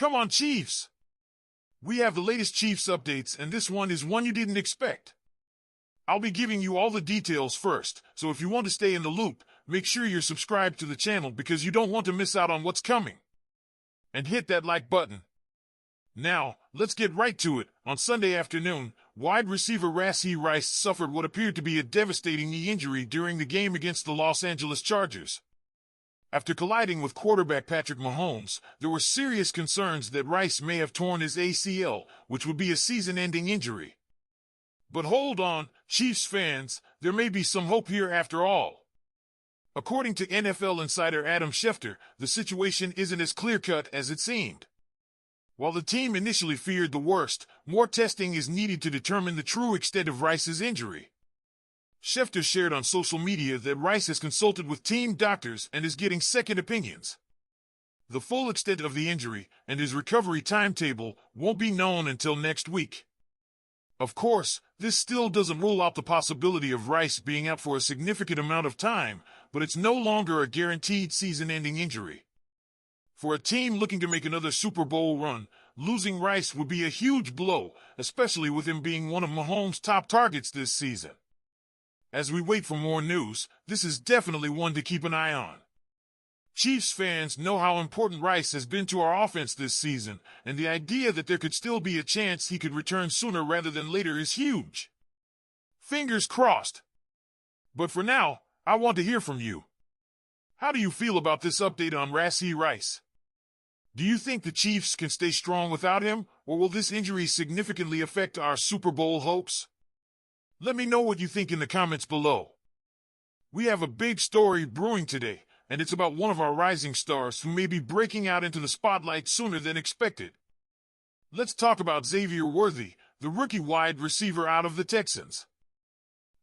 Come on, Chiefs! We have the latest Chiefs updates, and this one is one you didn't expect. I'll be giving you all the details first, so if you want to stay in the loop, make sure you're subscribed to the channel because you don't want to miss out on what's coming. And hit that like button. Now, let's get right to it. On Sunday afternoon, wide receiver Rashee Rice suffered what appeared to be a devastating knee injury during the game against the Los Angeles Chargers. After colliding with quarterback Patrick Mahomes, there were serious concerns that Rice may have torn his ACL, which would be a season-ending injury. But hold on, Chiefs fans, there may be some hope here after all. According to NFL insider Adam Schefter, the situation isn't as clear-cut as it seemed. While the team initially feared the worst, more testing is needed to determine the true extent of Rice's injury. Schefter shared on social media that Rice has consulted with team doctors and is getting second opinions. The full extent of the injury and his recovery timetable won't be known until next week. Of course, this still doesn't rule out the possibility of Rice being out for a significant amount of time, but it's no longer a guaranteed season-ending injury. For a team looking to make another Super Bowl run, losing Rice would be a huge blow, especially with him being one of Mahomes' top targets this season. As we wait for more news, this is definitely one to keep an eye on. Chiefs fans know how important Rice has been to our offense this season, and the idea that there could still be a chance he could return sooner rather than later is huge. Fingers crossed. But for now, I want to hear from you. How do you feel about this update on Rashee Rice? Do you think the Chiefs can stay strong without him, or will this injury significantly affect our Super Bowl hopes? Let me know what you think in the comments below. We have a big story brewing today, and it's about one of our rising stars who may be breaking out into the spotlight sooner than expected. Let's talk about Xavier Worthy, the rookie wide receiver out of the Texans.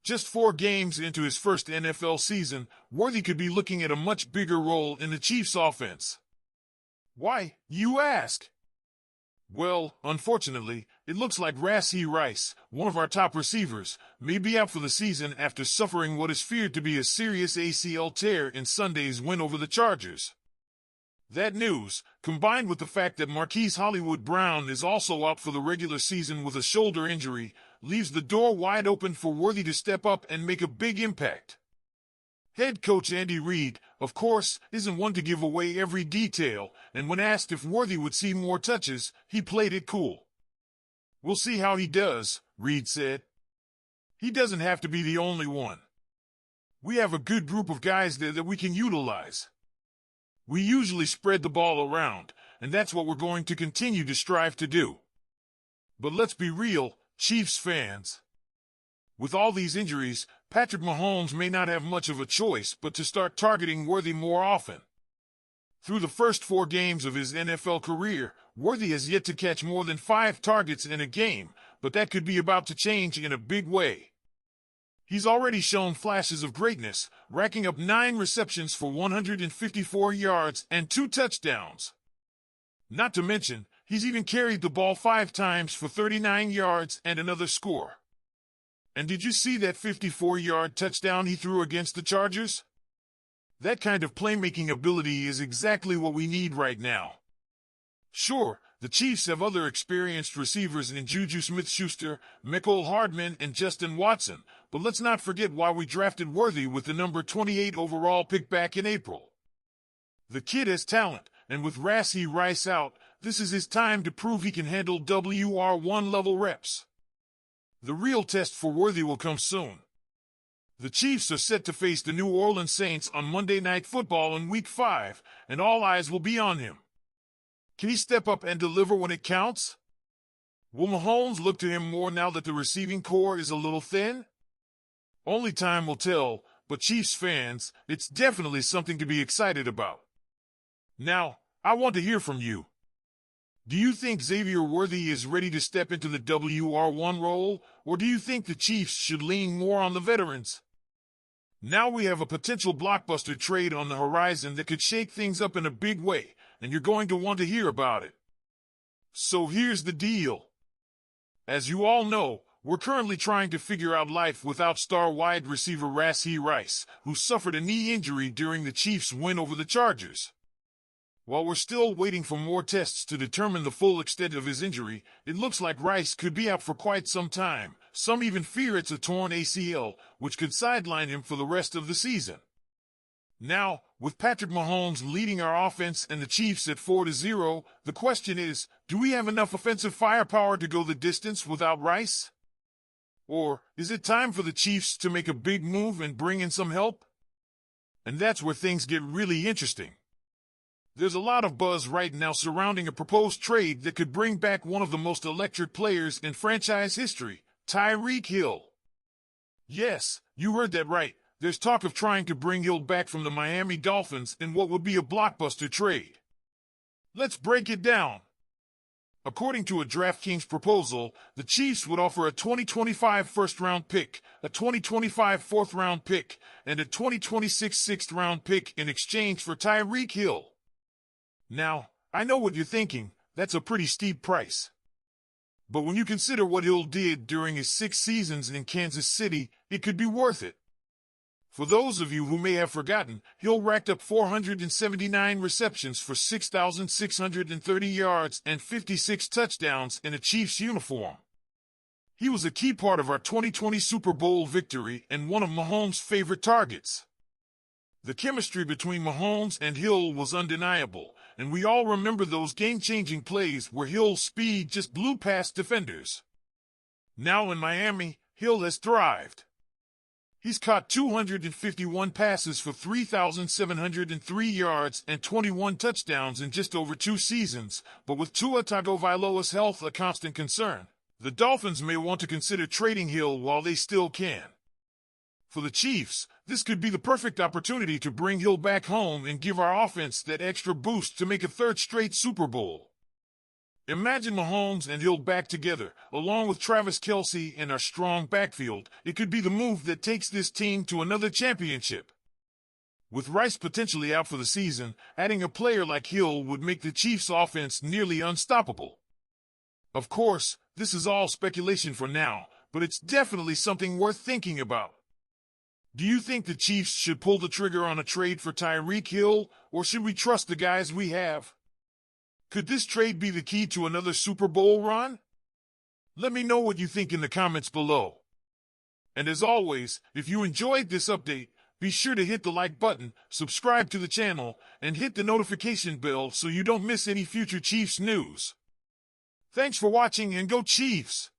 Just 4 games into his first NFL season, Worthy could be looking at a much bigger role in the Chiefs' offense. Why, you ask? Well, unfortunately, it looks like Rashee Rice, one of our top receivers, may be out for the season after suffering what is feared to be a serious ACL tear in Sunday's win over the Chargers. That news, combined with the fact that Marquise Hollywood Brown is also out for the regular season with a shoulder injury, leaves the door wide open for Worthy to step up and make a big impact. Head coach Andy Reid, of course, isn't one to give away every detail, and when asked if Worthy would see more touches, he played it cool. "We'll see how he does," Reid said. "He doesn't have to be the only one. We have a good group of guys there that we can utilize. We usually spread the ball around, and that's what we're going to continue to strive to do." But let's be real, Chiefs fans. With all these injuries, Patrick Mahomes may not have much of a choice but to start targeting Worthy more often. Through the first 4 games of his NFL career, Worthy has yet to catch more than 5 targets in a game, but that could be about to change in a big way. He's already shown flashes of greatness, racking up 9 receptions for 154 yards and 2 touchdowns. Not to mention, he's even carried the ball 5 times for 39 yards and another score. And did you see that 54-yard touchdown he threw against the Chargers? That kind of playmaking ability is exactly what we need right now. Sure, the Chiefs have other experienced receivers in Juju Smith-Schuster, Mecole Hardman, and Justin Watson, but let's not forget why we drafted Worthy with the number 28 overall pick back in April. The kid has talent, and with Rashee Rice out, this is his time to prove he can handle WR1 level reps. The real test for Worthy will come soon. The Chiefs are set to face the New Orleans Saints on Monday Night Football in Week 5, and all eyes will be on him. Can he step up and deliver when it counts? Will Mahomes look to him more now that the receiving core is a little thin? Only time will tell, but Chiefs fans, it's definitely something to be excited about. Now, I want to hear from you. Do you think Xavier Worthy is ready to step into the WR1 role, or do you think the Chiefs should lean more on the veterans? Now we have a potential blockbuster trade on the horizon that could shake things up in a big way, and you're going to want to hear about it. So here's the deal. As you all know, we're currently trying to figure out life without star wide receiver Rashee Rice, who suffered a knee injury during the Chiefs' win over the Chargers. While we're still waiting for more tests to determine the full extent of his injury, it looks like Rice could be out for quite some time. Some even fear it's a torn ACL, which could sideline him for the rest of the season. Now, with Patrick Mahomes leading our offense and the Chiefs at 4-0, the question is, do we have enough offensive firepower to go the distance without Rice? Or is it time for the Chiefs to make a big move and bring in some help? And that's where things get really interesting. There's a lot of buzz right now surrounding a proposed trade that could bring back one of the most electric players in franchise history, Tyreek Hill. Yes, you heard that right. There's talk of trying to bring Hill back from the Miami Dolphins in what would be a blockbuster trade. Let's break it down. According to a DraftKings proposal, the Chiefs would offer a 2025 first-round pick, a 2025 fourth-round pick, and a 2026 sixth-round pick in exchange for Tyreek Hill. Now, I know what you're thinking, that's a pretty steep price. But when you consider what Hill did during his 6 seasons in Kansas City, it could be worth it. For those of you who may have forgotten, Hill racked up 479 receptions for 6,630 yards and 56 touchdowns in a Chiefs uniform. He was a key part of our 2020 Super Bowl victory and one of Mahomes' favorite targets. The chemistry between Mahomes and Hill was undeniable, and we all remember those game-changing plays where Hill's speed just blew past defenders. Now in Miami, Hill has thrived. He's caught 251 passes for 3,703 yards and 21 touchdowns in just over 2 seasons, but with Tua Tagovailoa's health a constant concern, the Dolphins may want to consider trading Hill while they still can. For the Chiefs, this could be the perfect opportunity to bring Hill back home and give our offense that extra boost to make a third straight Super Bowl. Imagine Mahomes and Hill back together, along with Travis Kelce and our strong backfield. It could be the move that takes this team to another championship. With Rice potentially out for the season, adding a player like Hill would make the Chiefs' offense nearly unstoppable. Of course, this is all speculation for now, but it's definitely something worth thinking about. Do you think the Chiefs should pull the trigger on a trade for Tyreek Hill, or should we trust the guys we have? Could this trade be the key to another Super Bowl run? Let me know what you think in the comments below. And as always, if you enjoyed this update, be sure to hit the like button, subscribe to the channel, and hit the notification bell so you don't miss any future Chiefs news. Thanks for watching and go Chiefs!